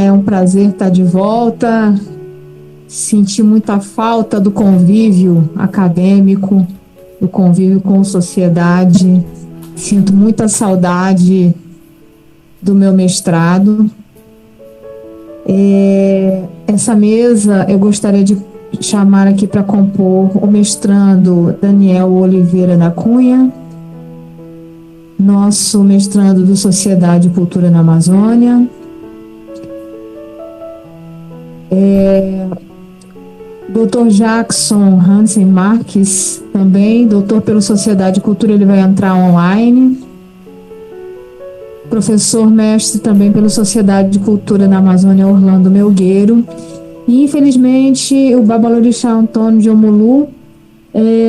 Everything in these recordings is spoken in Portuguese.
É um prazer estar de volta. Senti muita falta do convívio acadêmico, do convívio com a sociedade. Sinto muita saudade do meu mestrado. Essa mesa eu gostaria de chamar aqui para compor o mestrando Daniel Oliveira da Cunha, nosso mestrando do Sociedade e Cultura na Amazônia, Dr. Jackson Hansen Marques, também doutor pelo Sociedade e Cultura, ele vai entrar online. Professor mestre também pelo Sociedade de Cultura na Amazônia, Orlando Melgueiro. E, infelizmente, o Babalorixá Antônio de Omulu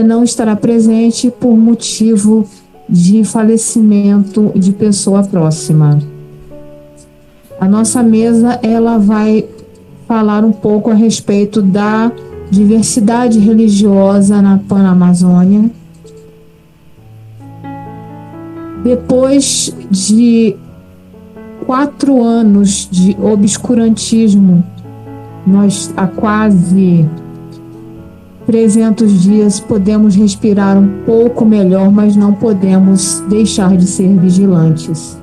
não estará presente por motivo de falecimento de pessoa próxima. A nossa mesa ela vai falar um pouco a respeito da diversidade religiosa na Panamazônia. Depois de 4 anos de obscurantismo, nós há quase 300 dias podemos respirar um pouco melhor, mas não podemos deixar de ser vigilantes.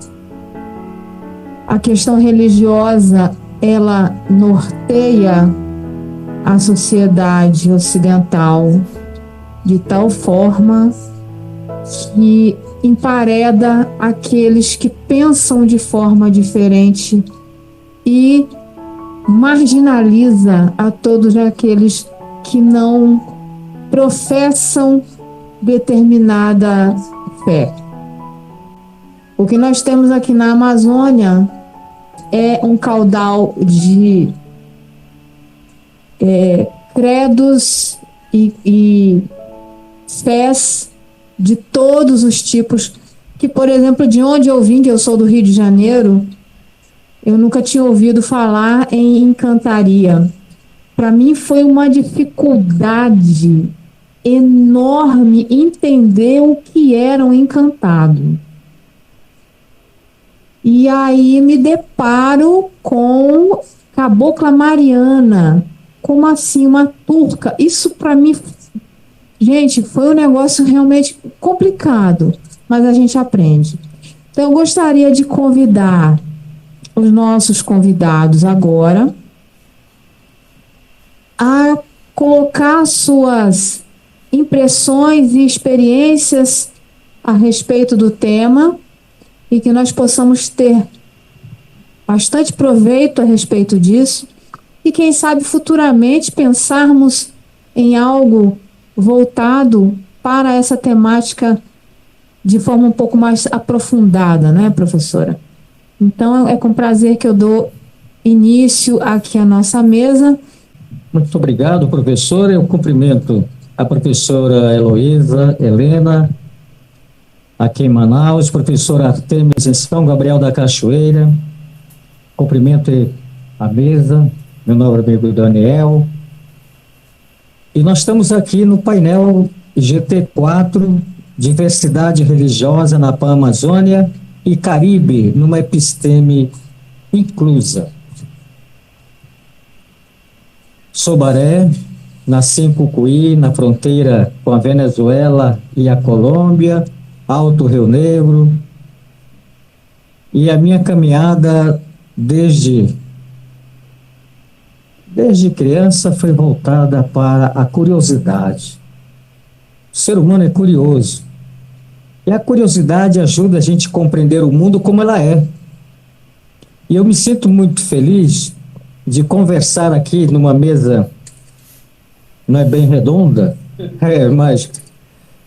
A questão religiosa, ela norteia a sociedade ocidental de tal forma que empareda aqueles que pensam de forma diferente e marginaliza a todos aqueles que não professam determinada fé. O que nós temos aqui na Amazônia é um caudal de credos e fés de todos os tipos, que, por exemplo, de onde eu vim, que eu sou do Rio de Janeiro, eu nunca tinha ouvido falar em encantaria. Para mim foi uma dificuldade enorme entender o que era um encantado. E aí me deparo com Cabocla Mariana. Como assim, uma turca? Isso para mim, gente, foi um negócio realmente complicado, mas a gente aprende. Então eu gostaria de convidar os nossos convidados agora a colocar suas impressões e experiências a respeito do tema e que nós possamos ter bastante proveito a respeito disso e quem sabe futuramente pensarmos em algo voltado para essa temática de forma um pouco mais aprofundada, né, professora? Então é com prazer que eu dou início aqui à nossa mesa. Muito obrigado, professora. Eu cumprimento a professora Heloísa Helena, aqui em Manaus, professora Artemis em São Gabriel da Cachoeira. Cumprimento a mesa, meu nobre amigo Daniel. E nós estamos aqui no painel GT4, Diversidade Religiosa na Panamazônia e Caribe, numa episteme inclusa. Sou Baré, nasci em Cucuí, na fronteira com a Venezuela e a Colômbia, Alto Rio Negro. E a minha caminhada desde criança foi voltada para a curiosidade. O ser humano é curioso. E a curiosidade ajuda a gente a compreender o mundo como ela é. E eu me sinto muito feliz de conversar aqui numa mesa, não é bem redonda, mas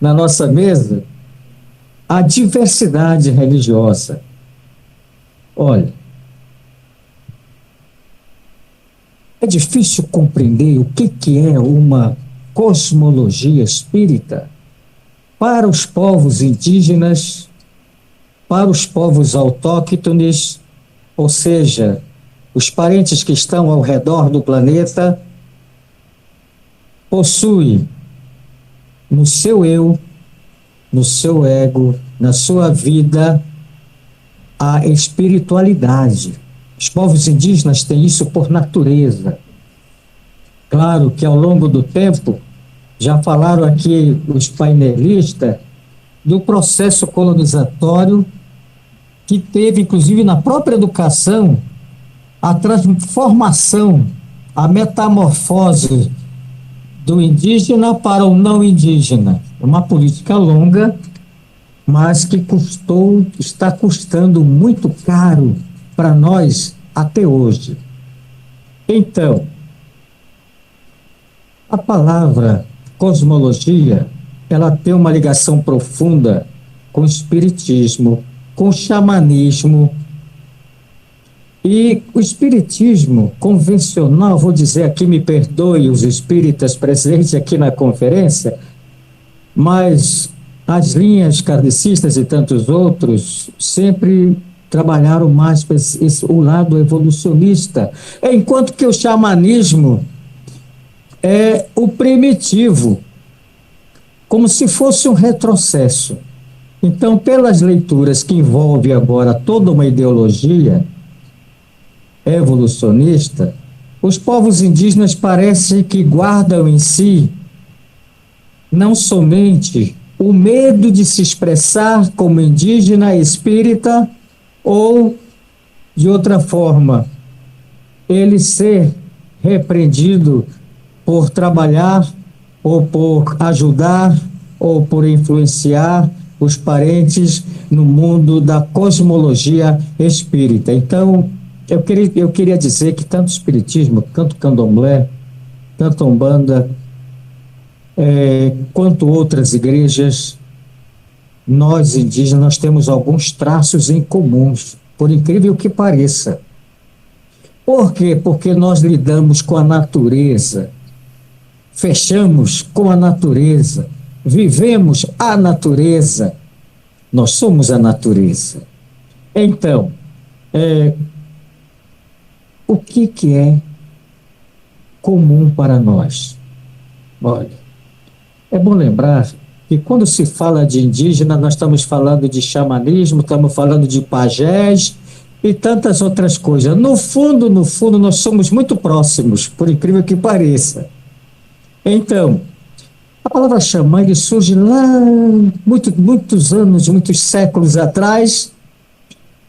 na nossa mesa, a diversidade religiosa. Olha, é difícil compreender o que é uma cosmologia espírita para os povos indígenas, para os povos autóctones, ou seja, os parentes que estão ao redor do planeta, possuem no seu eu, no seu ego, na sua vida, a espiritualidade. Os povos indígenas têm isso por natureza. Claro que ao longo do tempo, já falaram aqui os painelistas, do processo colonizatório que teve, inclusive, na própria educação, a transformação, a metamorfose do indígena para o não indígena. É uma política longa, mas que está custando muito caro para nós até hoje. Então, a palavra cosmologia, ela tem uma ligação profunda com o espiritismo, com o xamanismo. E o espiritismo convencional, vou dizer aqui, me perdoe os espíritas presentes aqui na conferência, mas as linhas kardecistas e tantos outros sempre trabalharam mais para o lado evolucionista, enquanto que o xamanismo é o primitivo, como se fosse um retrocesso. Então, pelas leituras que envolvem agora toda uma ideologia evolucionista, os povos indígenas parecem que guardam em si não somente o medo de se expressar como indígena espírita ou, de outra forma, ele ser repreendido por trabalhar ou por ajudar ou por influenciar os parentes no mundo da cosmologia espírita. Então, eu queria dizer que tanto o espiritismo, tanto o candomblé, tanto a Umbanda, quanto outras igrejas, nós indígenas nós temos alguns traços em comuns, por incrível que pareça. Por quê? Porque nós lidamos com a natureza, fechamos com a natureza, vivemos a natureza, nós somos a natureza. Então, o que é comum para nós? Olha, é bom lembrar que quando se fala de indígena, nós estamos falando de xamanismo, estamos falando de pajés e tantas outras coisas. No fundo, nós somos muito próximos, por incrível que pareça. Então, a palavra xamã ele surge lá muitos anos, muitos séculos atrás,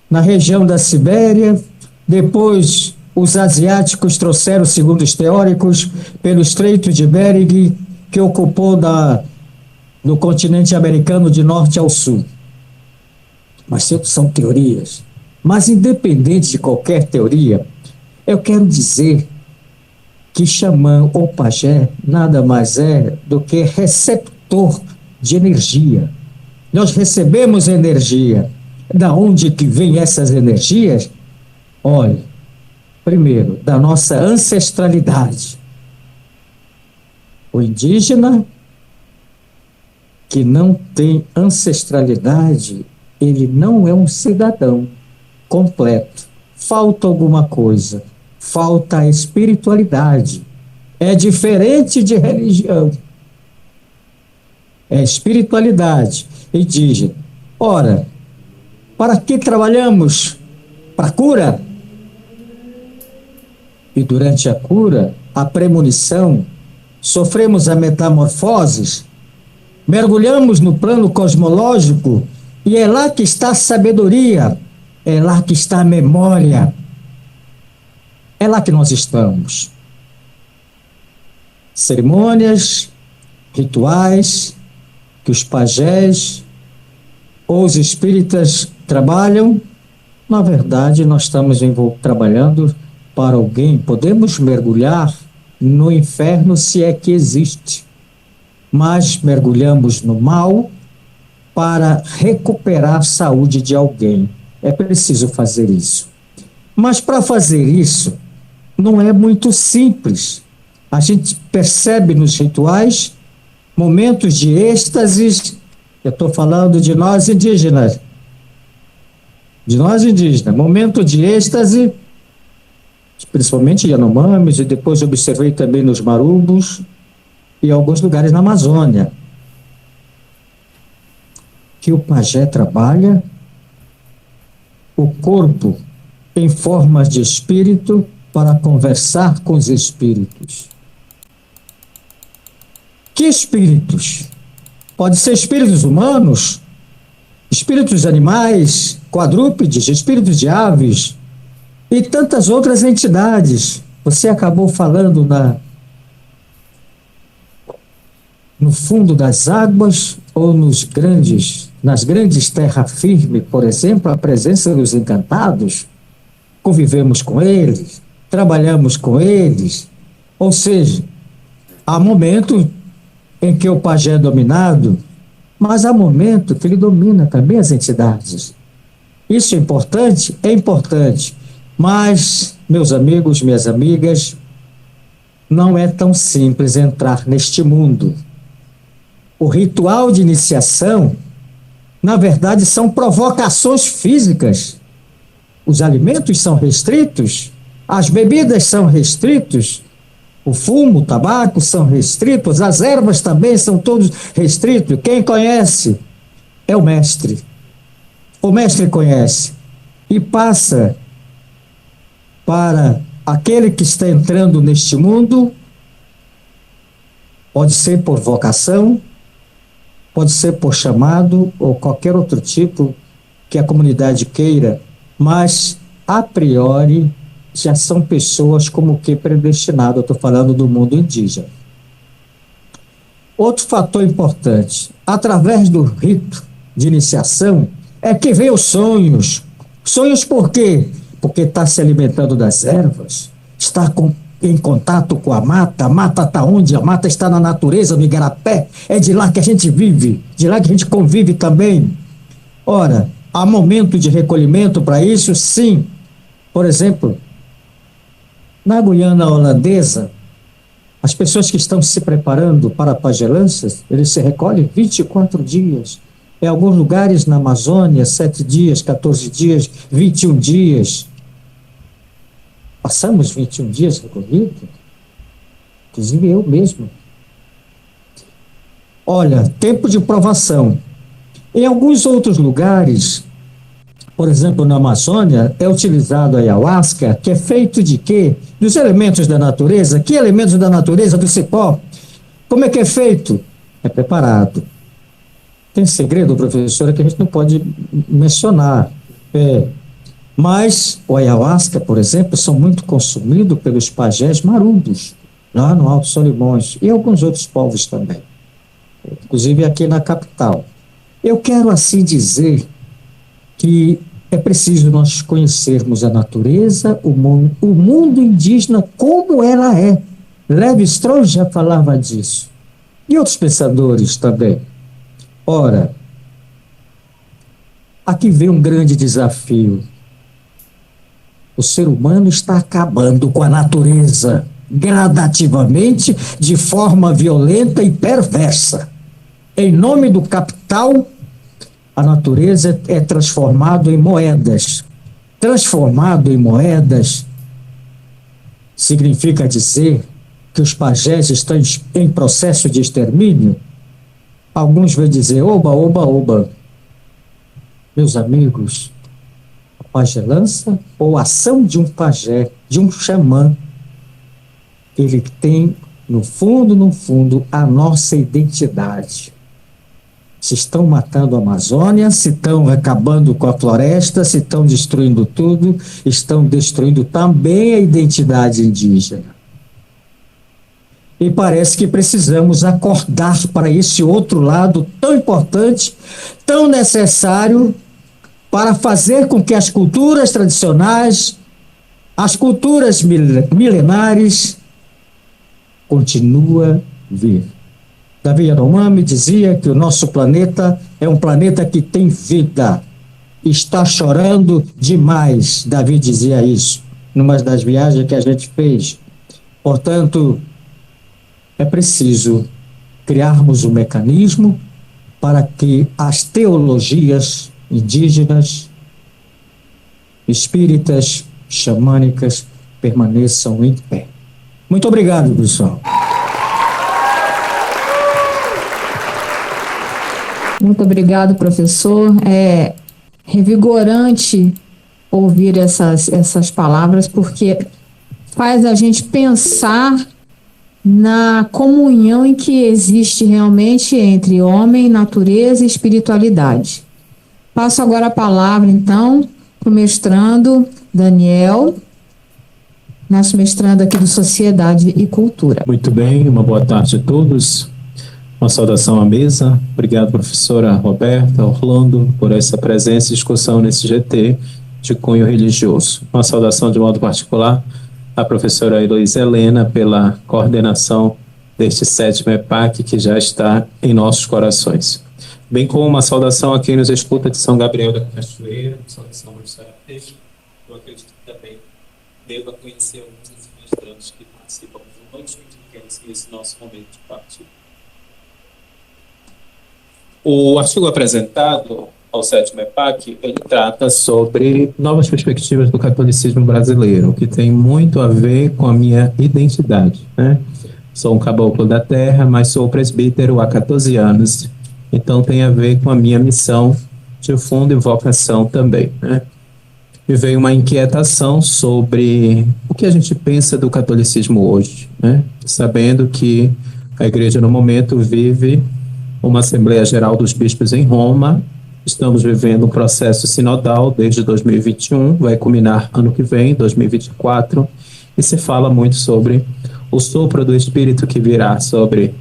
na região da Sibéria. Depois, os asiáticos trouxeram, segundo os teóricos, pelo Estreito de Bering, que ocupou no continente americano de norte ao sul. Mas são teorias. Mas, independente de qualquer teoria, eu quero dizer que xamã ou pajé nada mais é do que receptor de energia. Nós recebemos energia. Da onde que vem essas energias? Olha, primeiro, da nossa ancestralidade. O indígena que não tem ancestralidade, ele não é um cidadão completo. Falta alguma coisa. Falta a espiritualidade. É diferente de religião. É espiritualidade indígena. Ora, para que trabalhamos? Para a cura? E durante a cura, a premonição, sofremos a metamorfoses, mergulhamos no plano cosmológico e é lá que está a sabedoria, é lá que está a memória. É lá que nós estamos. Cerimônias, rituais, que os pajés ou os espíritas trabalham, na verdade, nós estamos trabalhando para alguém. Podemos mergulhar no inferno se é que existe, mas mergulhamos no mal para recuperar a saúde de alguém. É preciso fazer isso. Mas para fazer isso, não é muito simples. A gente percebe nos rituais momentos de êxtase. Eu estou falando de nós indígenas. De nós indígenas. Momento de êxtase, principalmente Yanomamis, e depois observei também nos Marubos e alguns lugares na Amazônia, que o pajé trabalha, o corpo em formas de espírito para conversar com os espíritos. Que espíritos? Pode ser espíritos humanos, espíritos de animais, quadrúpedes, espíritos de aves e tantas outras entidades. Você acabou falando no fundo das águas ou nas grandes terras firmes, por exemplo, a presença dos encantados. Convivemos com eles, trabalhamos com eles. Ou seja, há momentos em que o pajé é dominado, mas há momento que ele domina também as entidades. Isso é importante? É importante. Mas, meus amigos, minhas amigas, não é tão simples entrar neste mundo. O ritual de iniciação, na verdade, são provocações físicas. Os alimentos são restritos, as bebidas são restritos, o fumo, o tabaco são restritos, as ervas também são todos restritos. Quem conhece é o mestre. O mestre conhece e passa para aquele que está entrando neste mundo, pode ser por vocação, pode ser por chamado ou qualquer outro tipo que a comunidade queira, mas a priori já são pessoas como que predestinadas. Eu estou falando do mundo indígena. Outro fator importante, através do rito de iniciação, é que vem os sonhos. Sonhos por quê? Porque está se alimentando das ervas, está em contato com a mata está onde? A mata está na natureza, no igarapé, é de lá que a gente vive, de lá que a gente convive também. Ora, há momento de recolhimento para isso? Sim. Por exemplo, na Guiana holandesa, as pessoas que estão se preparando para pagelanças, eles se recolhem 24 dias. Em alguns lugares na Amazônia, 7 dias, 14 dias, 21 dias. Passamos 21 dias recolhido, inclusive eu mesmo. Olha, tempo de provação. Em alguns outros lugares, por exemplo, na Amazônia, é utilizado a ayahuasca, que é feito de quê? Dos elementos da natureza. Que elementos da natureza? Do cipó. Como é que é feito? É preparado. Tem segredo, professora, que a gente não pode mencionar. Mas o ayahuasca, por exemplo, são muito consumidos pelos pajés marumbos, lá no Alto Solimões, e alguns outros povos também, inclusive aqui na capital. Eu quero assim dizer que é preciso nós conhecermos a natureza, o mundo indígena como ela é. Lévi-Strauss já falava disso. E outros pensadores também. Ora, aqui vem um grande desafio. O ser humano está acabando com a natureza, gradativamente, de forma violenta e perversa. Em nome do capital, a natureza é transformada em moedas. Transformado em moedas significa dizer que os pajés estão em processo de extermínio. Alguns vão dizer, oba, oba, oba. Meus amigos, a pagelança ou a ação de um pajé, de um xamã, ele tem, no fundo, a nossa identidade. Se estão matando a Amazônia, se estão acabando com a floresta, se estão destruindo tudo, estão destruindo também a identidade indígena. E parece que precisamos acordar para esse outro lado tão importante, tão necessário, para fazer com que as culturas tradicionais, as culturas milenares, continuem viver. Davi Yanomami dizia que o nosso planeta é um planeta que tem vida. Está chorando demais. Davi dizia isso numa das viagens que a gente fez. Portanto, é preciso criarmos um mecanismo para que as teologias indígenas, espíritas, xamânicas permaneçam em pé. Muito obrigado, pessoal. Muito obrigado, professor. É revigorante ouvir essas palavras, porque faz a gente pensar na comunhão em que existe realmente entre homem, natureza e espiritualidade. Passo agora a palavra, então, para o mestrando Daniel, nosso mestrando aqui do Sociedade e Cultura. Muito bem, uma boa tarde a todos. Uma saudação à mesa. Obrigado, professora Roberta, Orlando, por essa presença e discussão nesse GT de cunho religioso. Uma saudação de modo particular à professora Heloísa Helena pela coordenação deste 7º EPAC que já está em nossos corações. Bem como uma saudação a quem nos escuta de São Gabriel da Cachoeira, saudação a Sara Peixe. Eu acredito que também deva conhecer alguns dos mestrandos que participam do noite e esse nosso momento de partilha. O artigo apresentado ao 7º EPAC, ele trata sobre novas perspectivas do catolicismo brasileiro, que tem muito a ver com a minha identidade, né? Sou um caboclo da terra, mas sou presbítero há 14 anos, então tem a ver com a minha missão de fundo e vocação também, né? Me veio uma inquietação sobre o que a gente pensa do catolicismo hoje, né? Sabendo que a igreja no momento vive uma Assembleia Geral dos Bispos em Roma. Estamos vivendo um processo sinodal desde 2021, vai culminar ano que vem, 2024, e se fala muito sobre o sopro do Espírito que virá sobre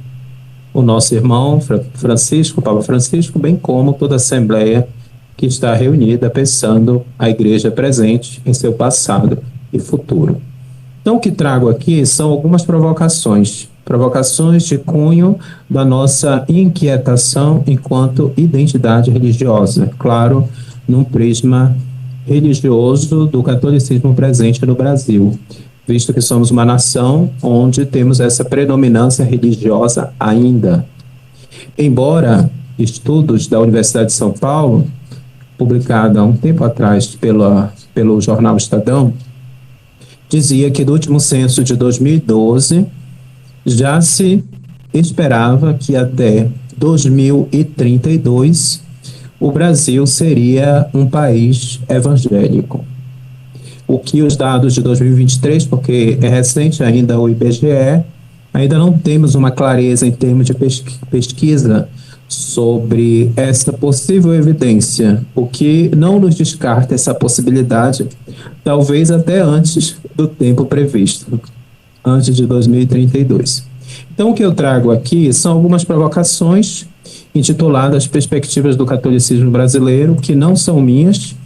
o nosso irmão Francisco, Papa Francisco, bem como toda a Assembleia que está reunida pensando a Igreja presente em seu passado e futuro. Então, o que trago aqui são algumas provocações de cunho da nossa inquietação enquanto identidade religiosa, claro, num prisma religioso do catolicismo presente no Brasil, visto que somos uma nação onde temos essa predominância religiosa ainda. Embora estudos da Universidade de São Paulo, publicada há um tempo atrás pelo jornal Estadão, dizia que do último censo de 2012 já se esperava que até 2032 o Brasil seria um país evangélico. O que os dados de 2023, porque é recente ainda o IBGE, ainda não temos uma clareza em termos de pesquisa sobre essa possível evidência, o que não nos descarta essa possibilidade, talvez até antes do tempo previsto, antes de 2032. Então, o que eu trago aqui são algumas provocações intituladas Perspectivas do Catolicismo Brasileiro, que não são minhas,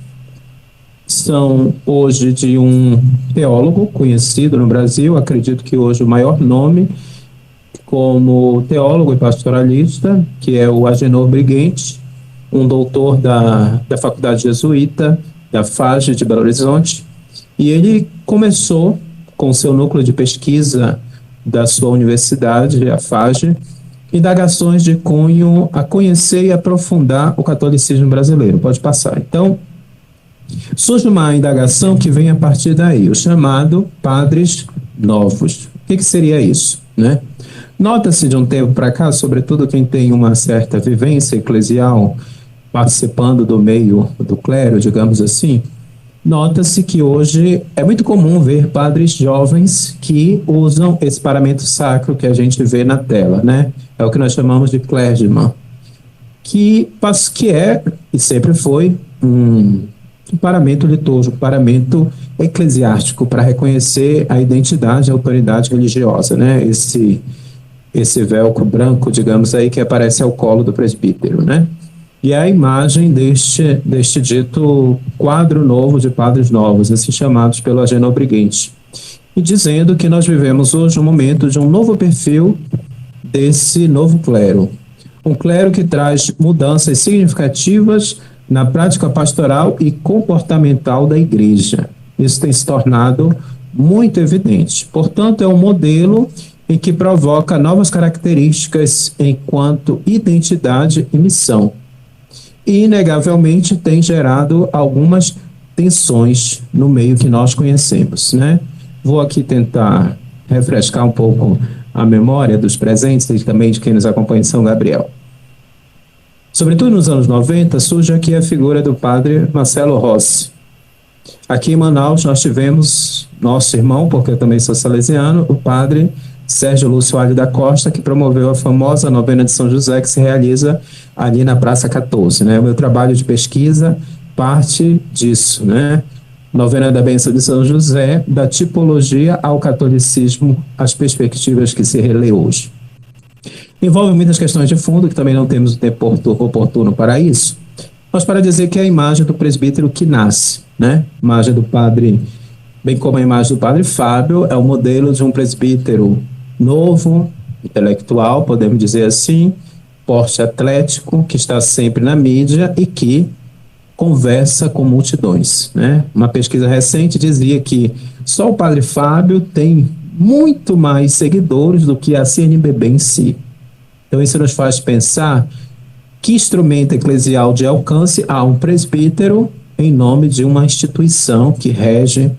são hoje de um teólogo conhecido no Brasil, acredito que hoje o maior nome como teólogo e pastoralista, que é o Agenor Briguente, um doutor da Faculdade Jesuíta, da FAGE de Belo Horizonte, e ele começou com seu núcleo de pesquisa da sua universidade, a FAGE, indagações de cunho a conhecer e aprofundar o catolicismo brasileiro. Pode passar. Então, surge uma indagação que vem a partir daí, o chamado Padres Novos. O que seria isso, né? Nota-se de um tempo para cá, sobretudo quem tem uma certa vivência eclesial, participando do meio do clero, digamos assim, nota-se que hoje é muito comum ver padres jovens que usam esse paramento sacro que a gente vê na tela, né? É o que nós chamamos de clergyman, que é e sempre foi um paramento litúrgico, paramento eclesiástico para reconhecer a identidade e a autoridade religiosa, né? Esse velcro branco, digamos aí, que aparece ao colo do presbítero, né? E a imagem deste dito quadro novo de padres novos, assim chamados pelo Agenor Briguente, e dizendo que nós vivemos hoje um momento de um novo perfil desse novo clero. Um clero que traz mudanças significativas na prática pastoral e comportamental da igreja. Isso tem se tornado muito evidente. Portanto, é um modelo em que provoca novas características enquanto identidade e missão. E, inegavelmente, tem gerado algumas tensões no meio que nós conhecemos, né? Vou aqui tentar refrescar um pouco a memória dos presentes e também de quem nos acompanha em São Gabriel. Sobretudo nos anos 90, surge aqui a figura do padre Marcelo Rossi. Aqui em Manaus nós tivemos nosso irmão, porque eu também sou salesiano, o padre Sérgio Lúcio Alho da Costa, que promoveu a famosa novena de São José, que se realiza ali na Praça 14, né? O meu trabalho de pesquisa parte disso, né? Novena da Bênção de São José, da tipologia ao catolicismo, as perspectivas que se relê hoje. Envolve muitas questões de fundo, que também não temos o tempo oportuno para isso, mas para dizer que é a imagem do presbítero que nasce, né? A imagem do padre, bem como a imagem do padre Fábio, é o modelo de um presbítero novo, intelectual, podemos dizer assim, porte atlético, que está sempre na mídia e que conversa com multidões, né? Uma pesquisa recente dizia que só o padre Fábio tem muito mais seguidores do que a CNBB em si. Então isso nos faz pensar que instrumento eclesial de alcance há um presbítero em nome de uma instituição que rege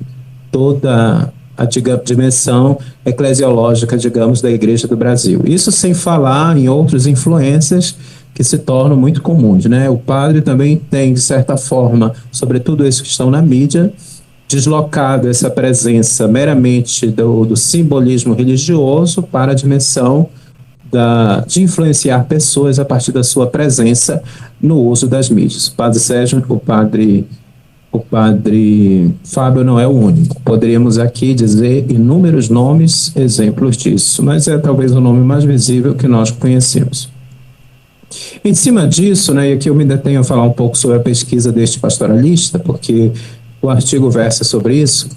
toda a dimensão eclesiológica, digamos, da Igreja do Brasil. Isso sem falar em outras influências que se tornam muito comuns, né? O padre também tem, de certa forma, sobretudo esses que estão na mídia, deslocado essa presença meramente do simbolismo religioso para a dimensão de influenciar pessoas a partir da sua presença no uso das mídias. O padre Sérgio, o padre Fábio não é o único. Poderíamos aqui dizer inúmeros nomes, exemplos disso, mas é talvez o nome mais visível que nós conhecemos. Em cima disso, né, e aqui eu me detenho a falar um pouco sobre a pesquisa deste pastoralista, porque o artigo versa sobre isso.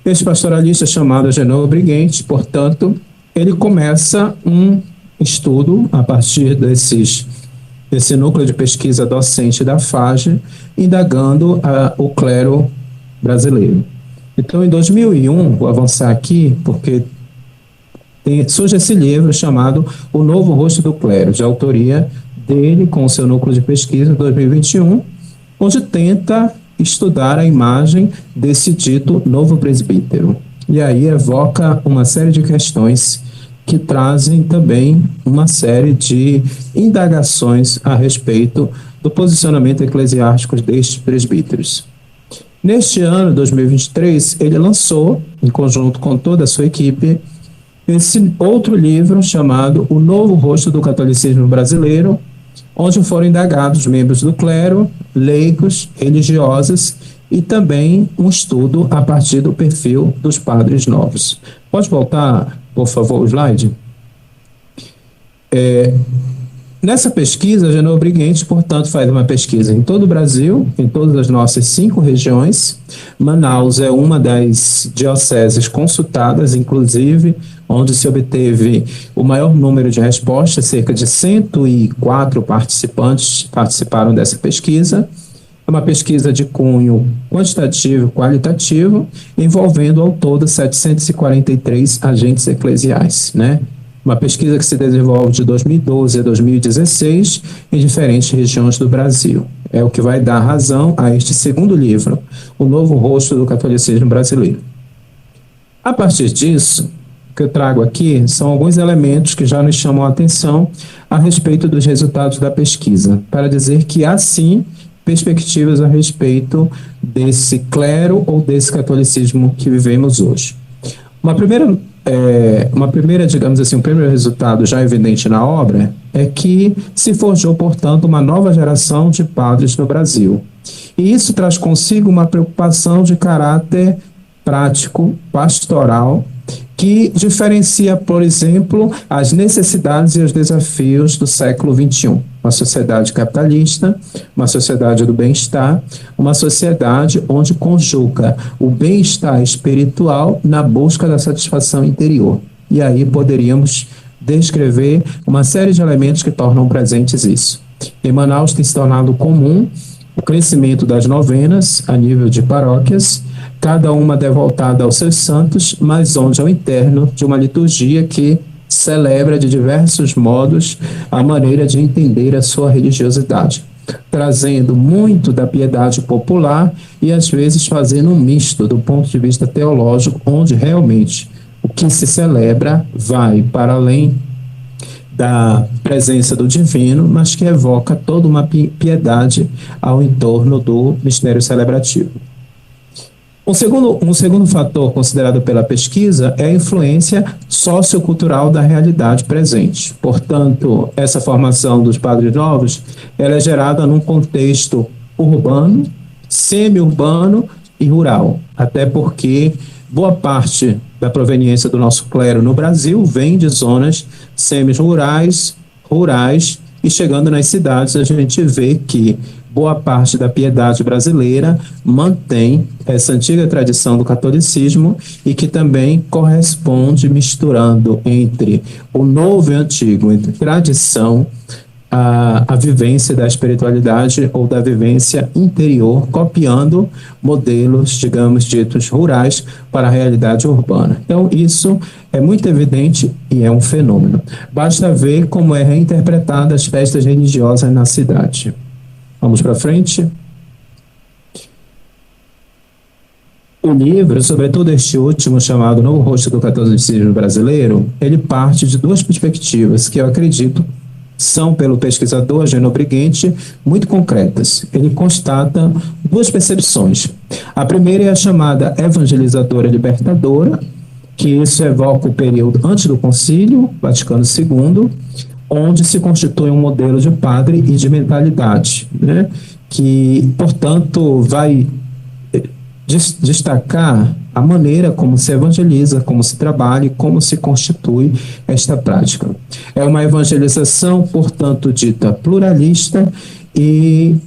Este pastoralista chamado Agenor Briguente, portanto, ele começa um estudo a partir desse núcleo de pesquisa docente da FAGE, indagando o clero brasileiro. Então, em 2001, vou avançar aqui, porque surge esse livro chamado O Novo Rosto do Clero, de autoria dele, com o seu núcleo de pesquisa, em 2021, onde tenta estudar a imagem desse dito novo presbítero. E aí evoca uma série de questões que trazem também uma série de indagações a respeito do posicionamento eclesiástico destes presbíteros. Neste ano, 2023, ele lançou, em conjunto com toda a sua equipe, esse outro livro chamado O Novo Rosto do Catolicismo Brasileiro, onde foram indagados membros do clero, leigos, religiosos e também um estudo a partir do perfil dos padres novos. Pode voltar, por favor, o slide? Nessa pesquisa, Agenor Briguente, portanto, faz uma pesquisa em todo o Brasil, em todas as nossas 5 regiões. Manaus é uma das dioceses consultadas, inclusive, onde se obteve o maior número de respostas, cerca de 104 participantes participaram dessa pesquisa. É uma pesquisa de cunho quantitativo e qualitativo, envolvendo ao todo 743 agentes eclesiais, né? Uma pesquisa que se desenvolve de 2012 a 2016 em diferentes regiões do Brasil. É o que vai dar razão a este segundo livro, O Novo Rosto do Catolicismo Brasileiro. A partir disso, o que eu trago aqui são alguns elementos que já nos chamam a atenção a respeito dos resultados da pesquisa, para dizer que há sim perspectivas a respeito desse clero ou desse catolicismo que vivemos hoje. Uma primeira, digamos assim, um primeiro resultado já evidente na obra é que se forjou, portanto, uma nova geração de padres no Brasil. E isso traz consigo uma preocupação de caráter prático, pastoral, que diferencia, por exemplo, as necessidades e os desafios do século XXI. Uma sociedade capitalista, uma sociedade do bem-estar, uma sociedade onde conjuga o bem-estar espiritual na busca da satisfação interior. E aí poderíamos descrever uma série de elementos que tornam presentes isso. Em Manaus tem se tornado comum o crescimento das novenas a nível de paróquias, cada uma devotada aos seus santos, mas onde ao interno de uma liturgia que celebra de diversos modos a maneira de entender a sua religiosidade, trazendo muito da piedade popular e às vezes fazendo um misto do ponto de vista teológico, onde realmente o que se celebra vai para além da presença do divino, mas que evoca toda uma piedade ao entorno do mistério celebrativo. Um segundo fator considerado pela pesquisa é a influência sociocultural da realidade presente. Portanto, essa formação dos padres novos, ela é gerada num contexto urbano, semi-urbano e rural, até porque boa parte da proveniência do nosso clero no Brasil vem de zonas semi-rurais, rurais, e chegando nas cidades a gente vê que boa parte da piedade brasileira mantém essa antiga tradição do catolicismo e que também corresponde misturando entre o novo e o antigo, entre tradição, a vivência da espiritualidade ou da vivência interior, copiando modelos, digamos, ditos rurais para a realidade urbana. Então, isso é muito evidente e é um fenômeno. Basta ver como é reinterpretada as festas religiosas na cidade. Vamos para frente. O livro, sobretudo este último, chamado Novo Rosto do Catolicismo Brasileiro, ele parte de duas perspectivas que eu acredito são, pelo pesquisador Geno Briguente, muito concretas. Ele constata duas percepções. A primeira é a chamada evangelizadora libertadora, que isso evoca o período antes do Concílio Vaticano II, onde se constitui um modelo de padre e de mentalidade, né? Que, portanto, vai destacar a maneira como se evangeliza, como se trabalha e como se constitui esta prática. É uma evangelização, portanto, dita pluralista e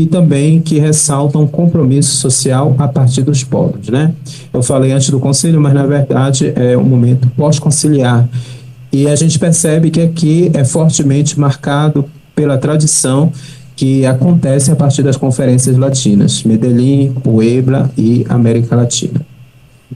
também que ressalta um compromisso social a partir dos povos, né? Eu falei antes do concílio, mas na verdade é um momento pós-conciliar. E a gente percebe que aqui é fortemente marcado pela tradição que acontece a partir das conferências latinas, Medellín, Puebla e América Latina.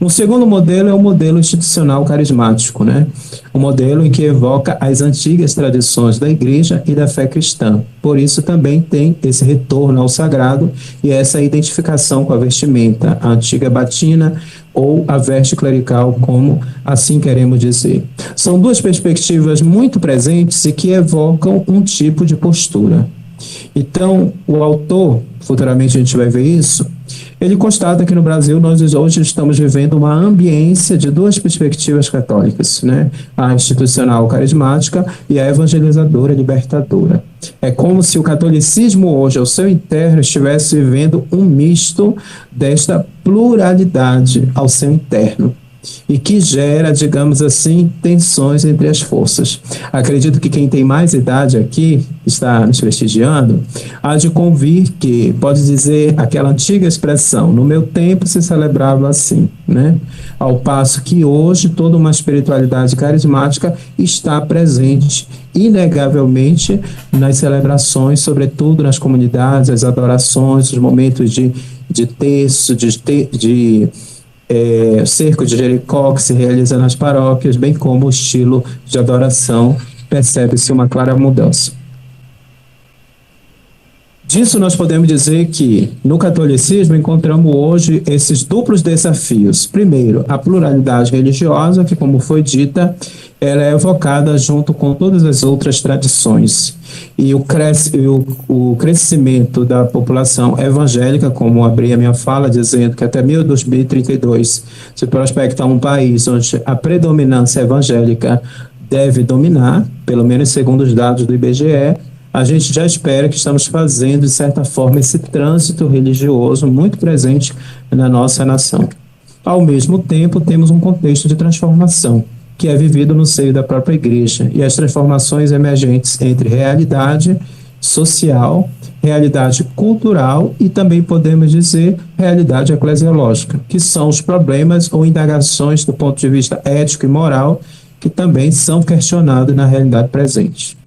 Um segundo modelo é o modelo institucional carismático, né? Um modelo em que evoca as antigas tradições da igreja e da fé cristã. Por isso também tem esse retorno ao sagrado e essa identificação com a vestimenta, a antiga batina ou a veste clerical, como assim queremos dizer. São duas perspectivas muito presentes e que evocam um tipo de postura. Então, o autor, futuramente a gente vai ver isso, ele constata que no Brasil nós hoje estamos vivendo uma ambiência de duas perspectivas católicas, né? A institucional carismática e a evangelizadora libertadora. É como se o catolicismo hoje, ao seu interno, estivesse vivendo um misto desta pluralidade ao seu interno, e que gera, digamos assim, tensões entre as forças. Acredito que quem tem mais idade aqui, está nos prestigiando, há de convir que pode dizer aquela antiga expressão, no meu tempo se celebrava assim, né? Ao passo que hoje toda uma espiritualidade carismática está presente, inegavelmente, nas celebrações, sobretudo nas comunidades, as adorações, os momentos de terço, cerco de Jericó que se realiza nas paróquias, bem como o estilo de adoração, percebe-se uma clara mudança. Disso nós podemos dizer que no catolicismo encontramos hoje esses duplos desafios. Primeiro, a pluralidade religiosa, que, como foi dita, ela é evocada junto com todas as outras tradições. E o crescimento da população evangélica, como abri a minha fala dizendo que até 2032 se prospecta um país onde a predominância evangélica deve dominar, pelo menos segundo os dados do IBGE, a gente já espera que estamos fazendo, de certa forma, esse trânsito religioso muito presente na nossa nação. Ao mesmo tempo, temos um contexto de transformação, que é vivido no seio da própria igreja, e as transformações emergentes entre realidade social, realidade cultural e também podemos dizer realidade eclesiológica, que são os problemas ou indagações do ponto de vista ético e moral que também são questionados na realidade presente.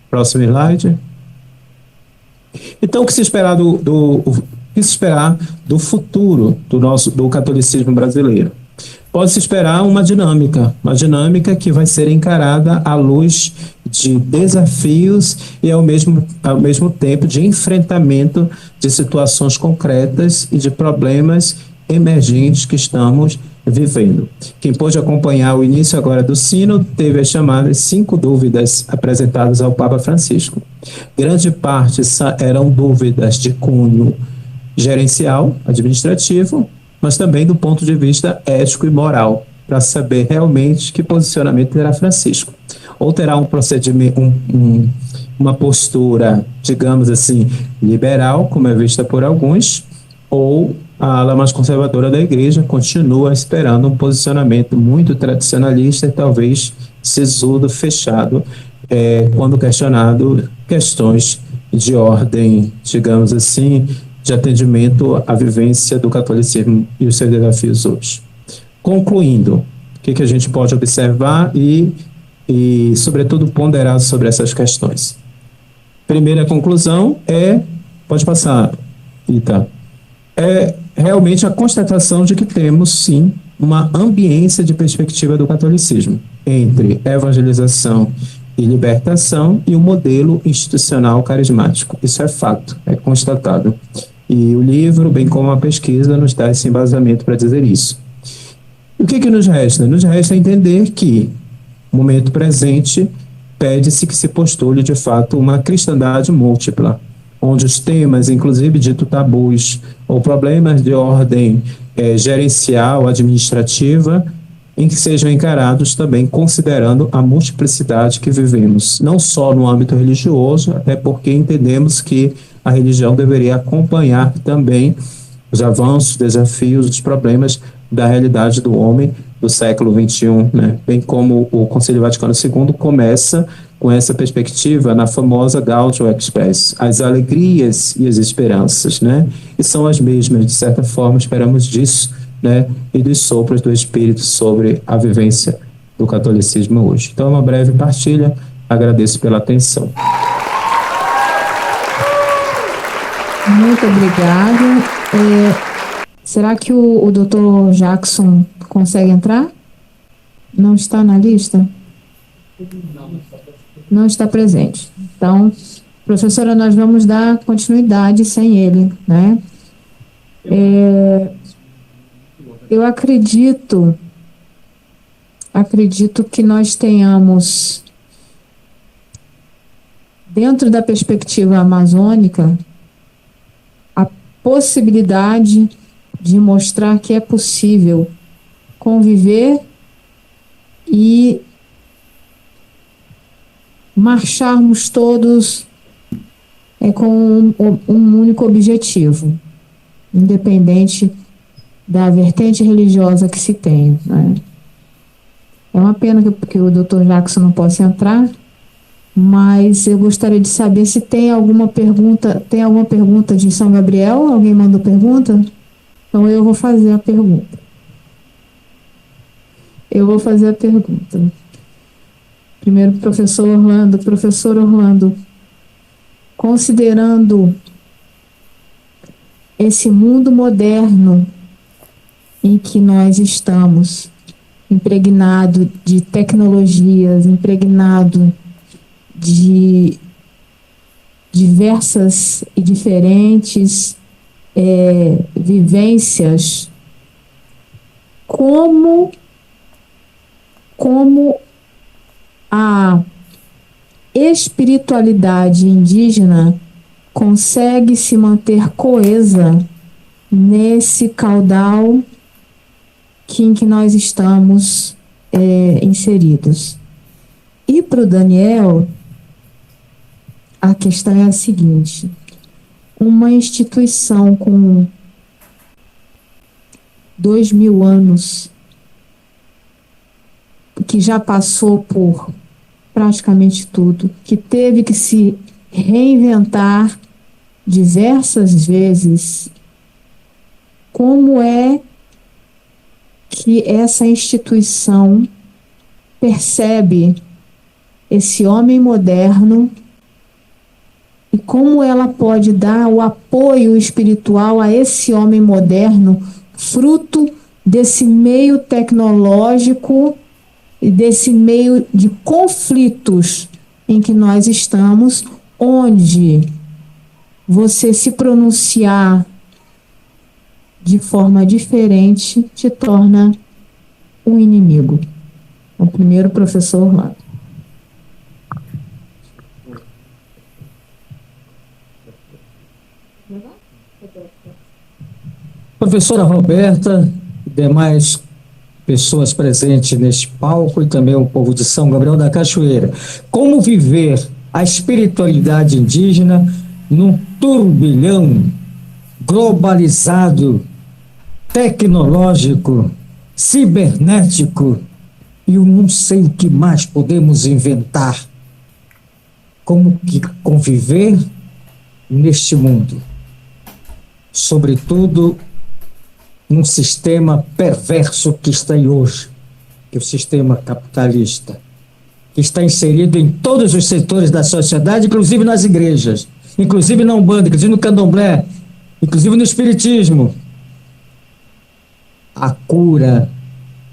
Próximo slide. Então, o que se esperar do futuro do catolicismo brasileiro? Pode-se esperar uma dinâmica que vai ser encarada à luz de desafios e ao mesmo tempo de enfrentamento de situações concretas e de problemas emergentes que estamos vivendo. Quem pôde acompanhar o início agora do Sínodo teve as chamadas 5 dúvidas apresentadas ao Papa Francisco. Grande parte eram dúvidas de cunho gerencial, administrativo, mas também do ponto de vista ético e moral, para saber realmente que posicionamento terá Francisco. Ou terá um procedimento, uma postura, digamos assim, liberal, como é vista por alguns, ou a ala mais conservadora da igreja continua esperando um posicionamento muito tradicionalista e talvez sisudo, fechado, quando questionado questões de ordem, digamos assim, de atendimento à vivência do catolicismo e os seus desafios hoje. Concluindo, o que a gente pode observar e, sobretudo, ponderar sobre essas questões? Primeira conclusão pode passar, Ita, é realmente a constatação de que temos, sim, uma ambiência de perspectiva do catolicismo entre evangelização e libertação e o modelo institucional carismático. Isso é fato, é constatado. E o livro, bem como a pesquisa, nos dá esse embasamento para dizer isso. O que nos resta? Nos resta entender que, no momento presente, pede-se que se postule, de fato, uma cristandade múltipla, onde os temas, inclusive dito tabus, ou problemas de ordem gerencial, administrativa, em que sejam encarados também considerando a multiplicidade que vivemos, não só no âmbito religioso, até porque entendemos que a religião deveria acompanhar também os avanços, desafios, os problemas da realidade do homem do século XXI, né? Bem como o Concílio Vaticano II começa com essa perspectiva na famosa Gaudium et Spes, as alegrias e as esperanças, né? E são as mesmas, de certa forma, esperamos disso, né? E dos sopros do Espírito sobre a vivência do catolicismo hoje. Então, uma breve partilha, agradeço pela atenção. Muito obrigado. Será que o Dr. Jackson consegue entrar? Não está na lista? Não está presente. Então, professora, nós vamos dar continuidade sem ele, né? Eu acredito que nós tenhamos, dentro da perspectiva amazônica, a possibilidade de mostrar que é possível conviver e marcharmos todos com um único objetivo, independente da vertente religiosa que se tenha, né? É uma pena que o Dr. Jackson não possa entrar, mas eu gostaria de saber se tem alguma pergunta. Tem alguma pergunta de São Gabriel? Alguém mandou pergunta? Então eu vou fazer a pergunta. Primeiro, professor Orlando. Professor Orlando, considerando esse mundo moderno em que nós estamos, impregnado de tecnologias, impregnado de diversas e diferentes vivências, como a espiritualidade indígena consegue se manter coesa nesse caudal em que nós estamos inseridos. E para o Daniel, a questão é a seguinte: uma instituição com 2000 anos, que já passou por praticamente tudo, que teve que se reinventar diversas vezes, como é que essa instituição percebe esse homem moderno e como ela pode dar o apoio espiritual a esse homem moderno, fruto desse meio tecnológico e desse meio de conflitos em que nós estamos, onde você se pronunciar de forma diferente te torna um inimigo. O primeiro, professor Orlando. Professora Roberta, demais pessoas presentes neste palco e também o povo de São Gabriel da Cachoeira. Como viver a espiritualidade indígena num turbilhão globalizado, tecnológico, cibernético e eu não sei o que mais podemos inventar. Como que conviver neste mundo, sobretudo num sistema perverso que está aí hoje, que é o sistema capitalista, que está inserido em todos os setores da sociedade, inclusive nas igrejas, inclusive na Umbanda, inclusive no Candomblé, inclusive no Espiritismo. A cura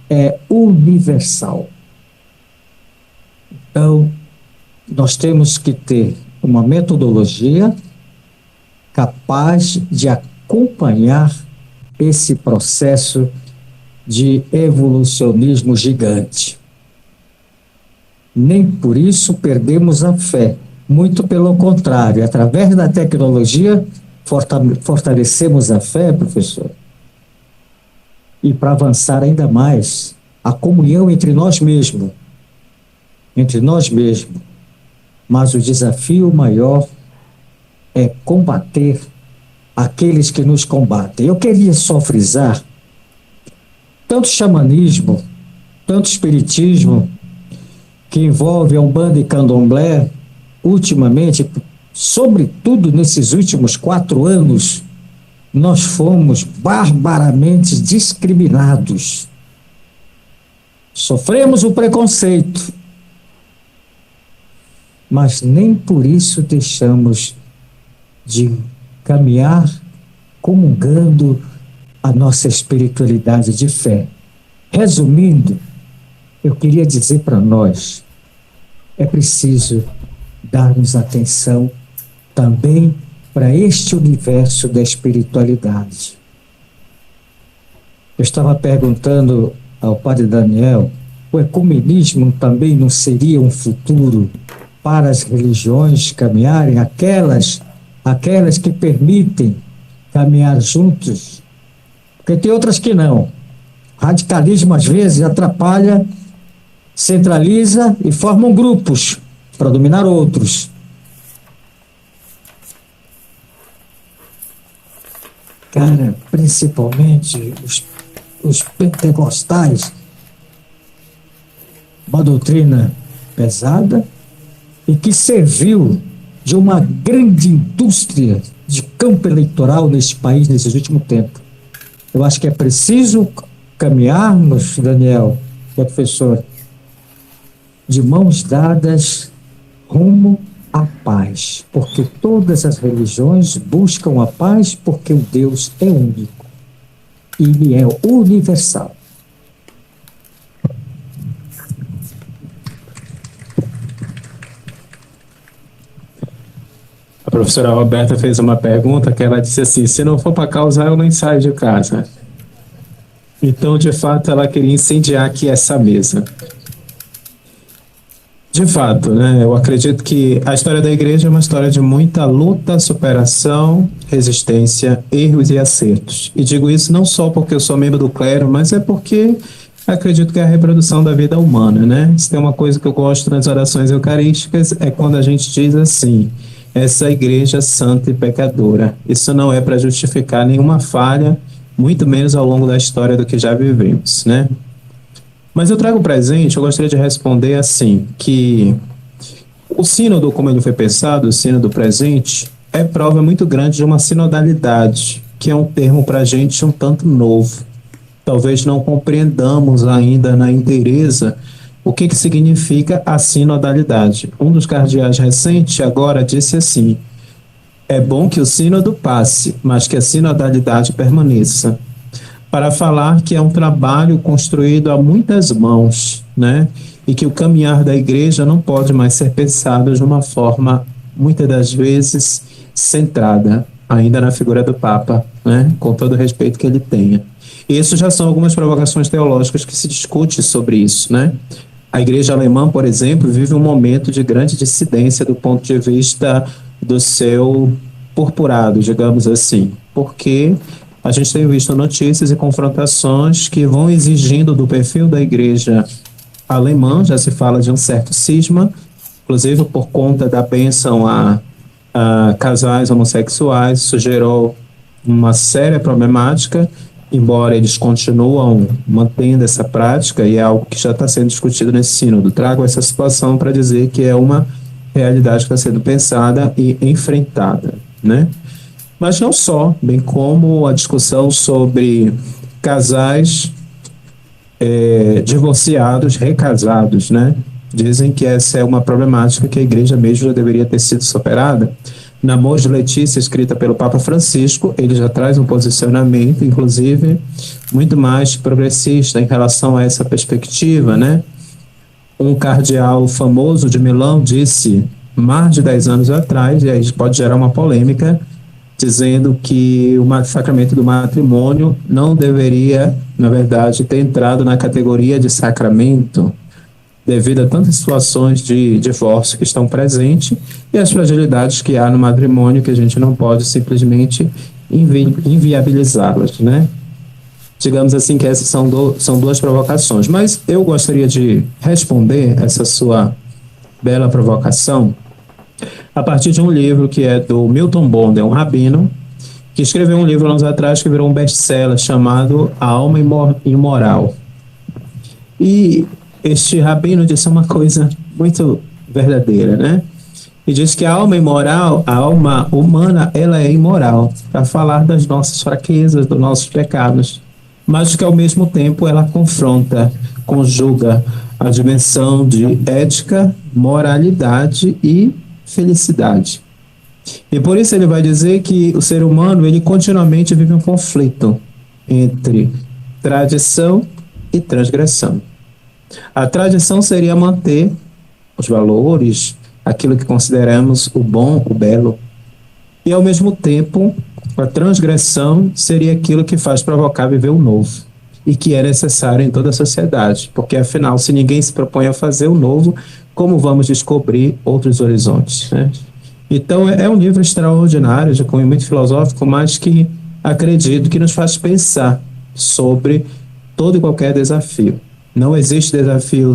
é universal. Então, nós temos que ter uma metodologia capaz de acompanhar esse processo de evolucionismo gigante. Nem por isso perdemos a fé. Muito pelo contrário, através da tecnologia, fortalecemos a fé, professor. E para avançar ainda mais, a comunhão entre nós mesmos. Entre nós mesmos. Mas o desafio maior é combater aqueles que nos combatem. Eu queria só frisar, tanto xamanismo, tanto espiritismo, que envolve a Umbanda e Candomblé, ultimamente, sobretudo nesses últimos 4 anos, nós fomos barbaramente discriminados. Sofremos o preconceito, mas nem por isso deixamos de caminhar comungando a nossa espiritualidade de fé. Resumindo, eu queria dizer para nós, é preciso darmos atenção também para este universo da espiritualidade. Eu estava perguntando ao padre Daniel, o ecumenismo também não seria um futuro para as religiões caminharem, aquelas que permitem caminhar juntos, porque tem outras que não. Radicalismo, às vezes, atrapalha, centraliza e formam grupos para dominar outros. Cara, principalmente os pentecostais, uma doutrina pesada e que serviu de uma grande indústria de campo eleitoral nesse país nesses últimos tempos. Eu acho que é preciso caminharmos, Daniel, professor, de mãos dadas rumo à paz, porque todas as religiões buscam a paz porque o Deus é único, ele é universal. A professora Roberta fez uma pergunta que ela disse assim, se não for para causar, eu nem saio de casa. Então, de fato, ela queria incendiar aqui essa mesa. De fato, né, eu acredito que a história da igreja é uma história de muita luta, superação, resistência, erros e acertos. E digo isso não só porque eu sou membro do clero, mas é porque acredito que é a reprodução da vida humana, né? Se tem uma coisa que eu gosto nas orações eucarísticas é quando a gente diz assim, essa igreja santa e pecadora. Isso não é para justificar nenhuma falha, muito menos ao longo da história do que já vivemos, né? Mas eu trago presente, eu gostaria de responder assim, que o sínodo, como ele foi pensado, o sínodo presente, é prova muito grande de uma sinodalidade, que é um termo para a gente um tanto novo. Talvez não compreendamos ainda na inteireza o que significa a sinodalidade. Um dos cardeais recentes agora disse assim, é bom que o sínodo passe, mas que a sinodalidade permaneça. Para falar que é um trabalho construído a muitas mãos, né? E que o caminhar da igreja não pode mais ser pensado de uma forma, muitas das vezes, centrada, ainda na figura do Papa, né? Com todo o respeito que ele tenha. E isso já são algumas provocações teológicas que se discute sobre isso, né? A igreja alemã, por exemplo, vive um momento de grande dissidência do ponto de vista do seu purpurado, digamos assim, porque a gente tem visto notícias e confrontações que vão exigindo do perfil da igreja alemã, já se fala de um certo cisma, inclusive por conta da bênção a casais homossexuais, isso gerou uma séria problemática, embora eles continuam mantendo essa prática, e é algo que já está sendo discutido nesse sínodo. Trago essa situação para dizer que é uma realidade que está sendo pensada e enfrentada, né? Mas não só, bem como a discussão sobre casais divorciados, recasados, né? Dizem que essa é uma problemática que a igreja mesmo já deveria ter sido superada. Na Amor de Letícia, escrita pelo Papa Francisco, ele já traz um posicionamento, inclusive, muito mais progressista em relação a essa perspectiva, né? Um cardeal famoso de Milão disse, mais de 10 anos atrás, e aí pode gerar uma polêmica, dizendo que o sacramento do matrimônio não deveria, na verdade, ter entrado na categoria de sacramento, devido a tantas situações de divórcio que estão presentes e as fragilidades que há no matrimônio, que a gente não pode simplesmente inviabilizá-las, né? Digamos assim que essas são duas provocações. Mas eu gostaria de responder essa sua bela provocação a partir de um livro que é do Milton Bonder, um rabino, que escreveu um livro anos atrás que virou um best-seller chamado A Alma Imoral. E este rabino disse uma coisa muito verdadeira, né? E diz que a alma imoral, a alma humana, ela é imoral, para falar das nossas fraquezas, dos nossos pecados, mas que ao mesmo tempo ela confronta, conjuga a dimensão de ética, moralidade e felicidade. E por isso ele vai dizer que o ser humano, ele continuamente vive um conflito entre tradição e transgressão. A tradição seria manter os valores, aquilo que consideramos o bom, o belo. E, ao mesmo tempo, a transgressão seria aquilo que faz provocar viver o novo. E que é necessário em toda a sociedade. Porque, afinal, se ninguém se propõe a fazer o novo, como vamos descobrir outros horizontes, né? Então, é um livro extraordinário, de cunho muito filosófico, mas que acredito que nos faz pensar sobre todo e qualquer desafio. Não existe desafio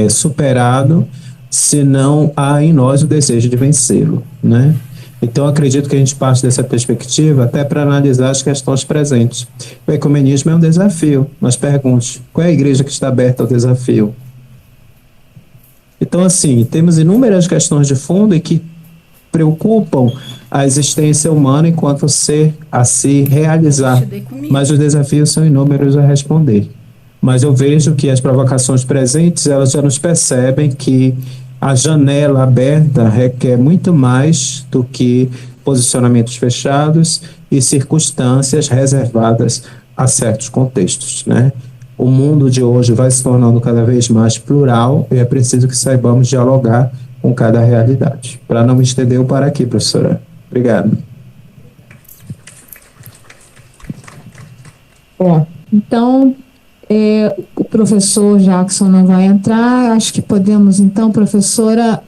superado se não há em nós o desejo de vencê-lo, né? Então, acredito que a gente parte dessa perspectiva até para analisar as questões presentes. O ecumenismo é um desafio, mas pergunte, qual é a igreja que está aberta ao desafio? Então, assim, temos inúmeras questões de fundo e que preocupam a existência humana enquanto ser a se realizar, mas os desafios são inúmeros a responder. Mas eu vejo que as provocações presentes, elas já nos percebem que a janela aberta requer muito mais do que posicionamentos fechados e circunstâncias reservadas a certos contextos, né? O mundo de hoje vai se tornando cada vez mais plural e é preciso que saibamos dialogar com cada realidade. Para não me estender, eu paro aqui, professora. Obrigado. Bom, então, o professor Jackson não vai entrar. Acho que podemos, então, professora,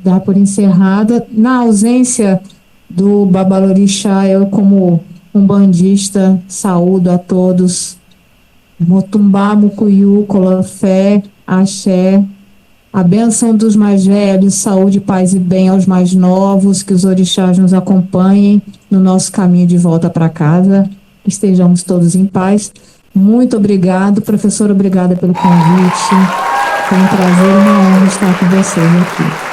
dar por encerrada. Na ausência do Babalorixá, eu, como umbandista, saúdo a todos. Motumbá, Mucuyu, Colofé, Axé. A bênção dos mais velhos, saúde, paz e bem aos mais novos, que os orixás nos acompanhem no nosso caminho de volta para casa, que estejamos todos em paz. Muito obrigado, professora, obrigada pelo convite. Foi um prazer e uma honra estar com vocês aqui.